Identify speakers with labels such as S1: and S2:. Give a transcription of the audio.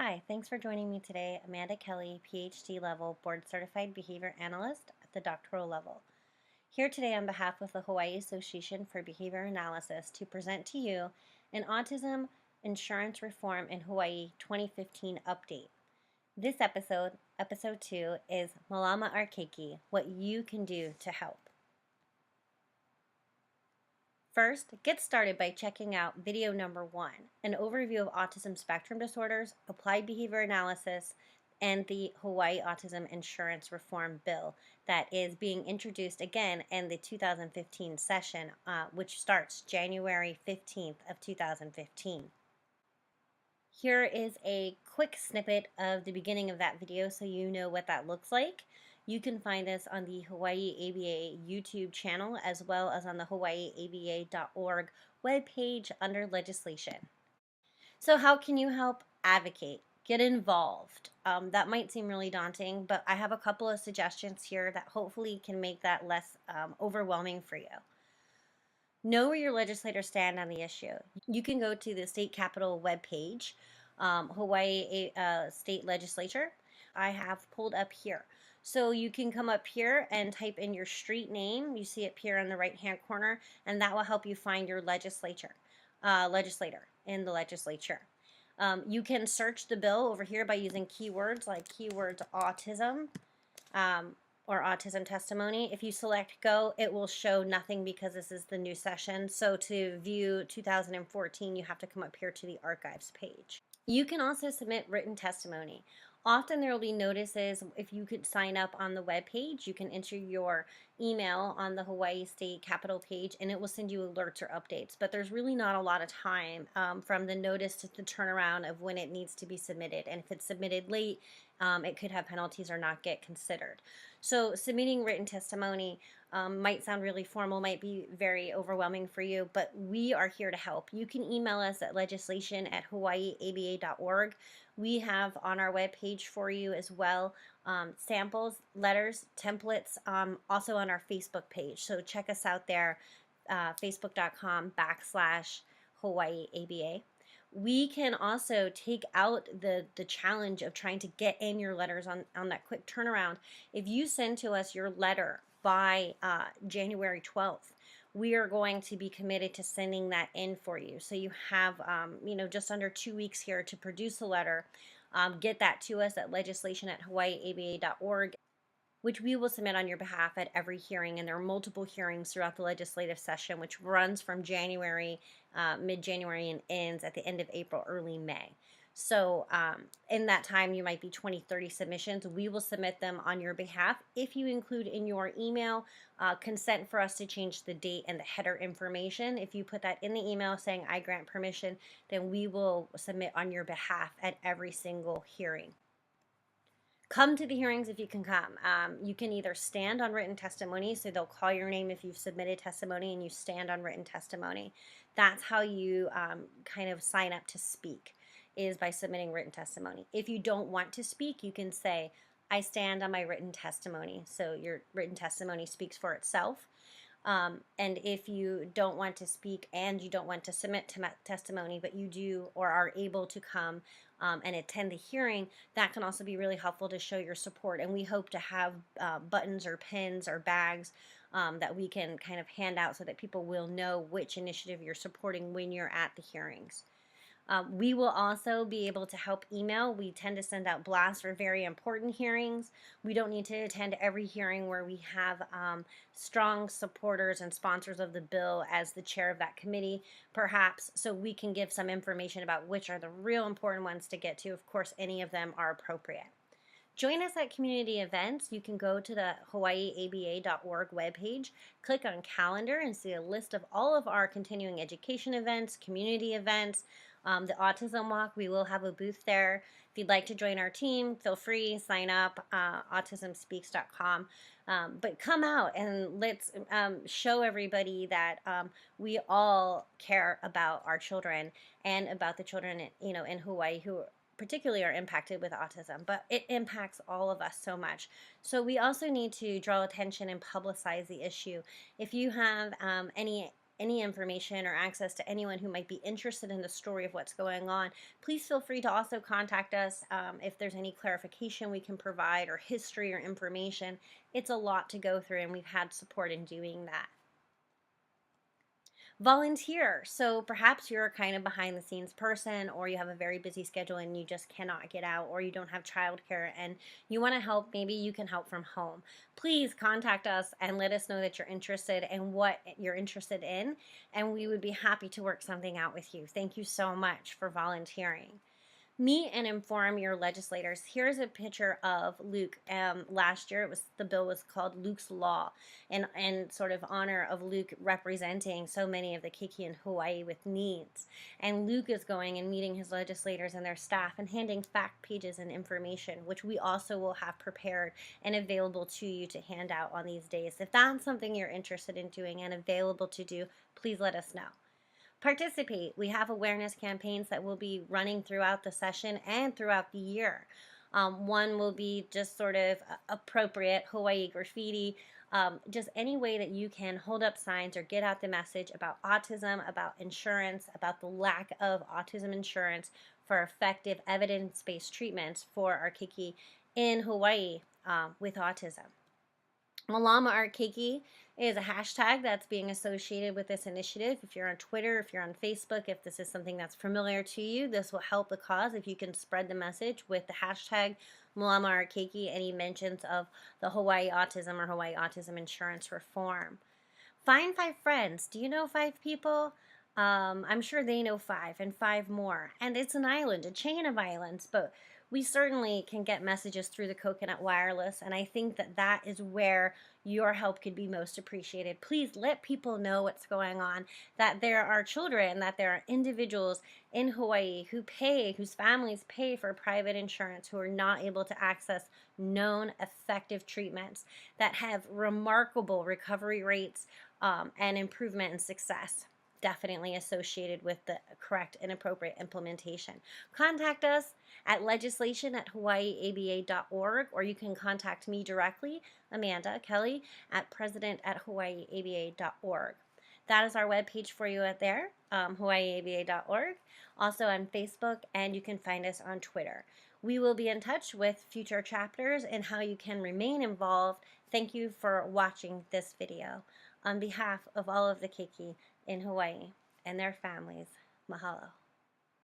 S1: Hi, thanks for joining me today. Amanda Kelly, PhD level Board Certified Behavior Analyst at the doctoral level. Here today on behalf of the Hawaii Association for Behavior Analysis to present to you an Autism Insurance Reform in Hawaii 2015 update. This episode, episode 2, is MalamaOurKeiki, what you can do to help. First, get started by checking out video number 1, an overview of autism spectrum disorders, applied behavior analysis, and the Hawaii Autism Insurance Reform Bill that is being introduced again in the 2015 session, which starts January 15th of 2015. Here is a quick snippet of the beginning of that video so you know what that looks like. You can find this on the Hawaii ABA YouTube channel as well as on the hawaiiaba.org webpage under legislation. So how can you help advocate? Get involved. That might seem really daunting, but I have a couple of suggestions here that hopefully can make that less overwhelming for you. Know where your legislators stand on the issue. You can go to the state capitol webpage, Hawaii State Legislature. I have pulled up here. So you can come up here and type in your street name. You see it here in the right-hand corner, and that will help you find your legislator in the legislature. You can search the bill over here by using keywords like keywords autism or autism testimony. If you select go, it will show nothing because this is the new session. So to view 2014, you have to come up here to the archives page. You can also submit written testimony. Often there will be notices. If you could sign up on the web page, you can enter your email on the Hawaii State Capitol page and it will send you alerts or updates. But there's really not a lot of time from the notice to the turnaround of when it needs to be submitted. And if it's submitted late, it could have penalties or not get considered. So submitting written testimony might sound really formal, might be very overwhelming for you, but we are here to help. You can email us at legislation@hawaiiaba.org. We have on our webpage for you as well samples, letters, templates, also on our Facebook page. So check us out there, facebook.com/HawaiiABA. We can also take out the challenge of trying to get in your letters on that quick turnaround. If you send to us your letter by January 12th, we are going to be committed to sending that in for you. So you have, just under 2 weeks here to produce a letter. Get that to us at legislation@hawaiiaba.org, which we will submit on your behalf at every hearing. And there are multiple hearings throughout the legislative session, which runs from January, mid-January, and ends at the end of April, early May. So in that time, you might be 20, 30 submissions. We will submit them on your behalf if you include in your email consent for us to change the date and the header information. If you put that in the email saying I grant permission, then we will submit on your behalf at every single hearing. Come to the hearings if you can come. You can either stand on written testimony, so they'll call your name if you've submitted testimony and you stand on written testimony. That's how you kind of sign up to speak, is by submitting written testimony. If you don't want to speak, you can say, I stand on my written testimony. So your written testimony speaks for itself. And if you don't want to speak and you don't want to submit testimony, but you do or are able to come and attend the hearing, that can also be really helpful to show your support. And we hope to have buttons or pins or bags that we can kind of hand out so that people will know which initiative you're supporting when you're at the hearings. We will also be able to help email. We tend to send out blasts for very important hearings. We don't need to attend every hearing where we have strong supporters and sponsors of the bill as the chair of that committee, perhaps, so we can give some information about which are the real important ones to get to. Of course, any of them are appropriate. Join us at community events. You can go to the hawaiiaba.org webpage, click on calendar, and see a list of all of our continuing education events, community events, the Autism Walk. We will have a booth there. If you'd like to join our team, feel free, sign up, autismspeaks.com. But come out and let's show everybody that we all care about our children and about the children in Hawaii who particularly are impacted with autism, but it impacts all of us so much. So we also need to draw attention and publicize the issue. If you have any any information or access to anyone who might be interested in the story of what's going on, please feel free to also contact us if there's any clarification we can provide or history or information. It's a lot to go through, and we've had support in doing that. Volunteer. So perhaps you're a kind of behind the scenes person, or you have a very busy schedule and you just cannot get out, or you don't have childcare and you want to help. Maybe you can help from home. Please contact us and let us know that you're interested and what you're interested in, and we would be happy to work something out with you. Thank you so much for volunteering. Meet and inform your legislators. Here's a picture of Luke. Last year, the bill was called Luke's Law, and sort of honor of Luke representing so many of the Keiki in Hawaii with needs. And Luke is going and meeting his legislators and their staff and handing fact pages and information, which we also will have prepared and available to you to hand out on these days. If that's something you're interested in doing and available to do, please let us know. Participate. We have awareness campaigns that will be running throughout the session and throughout the year. One will be just sort of appropriate Hawaii graffiti, just any way that you can hold up signs or get out the message about autism, about insurance, about the lack of autism insurance for effective evidence-based treatments for our Keiki in Hawaii with autism. MalamaOurKeiki is a hashtag that's being associated with this initiative. If you're on Twitter, if you're on Facebook, if this is something that's familiar to you, this will help the cause if you can spread the message with the hashtag MalamaOurKeiki, any mentions of the Hawaii autism or Hawaii autism insurance reform. Find 5 friends. Do you know 5 people? I'm sure they know 5 and 5 more. And it's an island, a chain of islands, but we certainly can get messages through the Coconut Wireless, and I think that that is where your help could be most appreciated. Please let people know what's going on, that there are children, that there are individuals in Hawaii whose families pay for private insurance, who are not able to access known effective treatments that have remarkable recovery rates and improvement in success, definitely associated with the correct and appropriate implementation. Contact us at legislation@hawaiiaba.org, or you can contact me directly, Amanda Kelly, at president@hawaiiaba.org. That is our webpage for you out there, hawaiiaba.org, also on Facebook, and you can find us on Twitter. We will be in touch with future chapters and how you can remain involved. Thank you for watching this video. On behalf of all of the Keiki in Hawaii and their families, mahalo.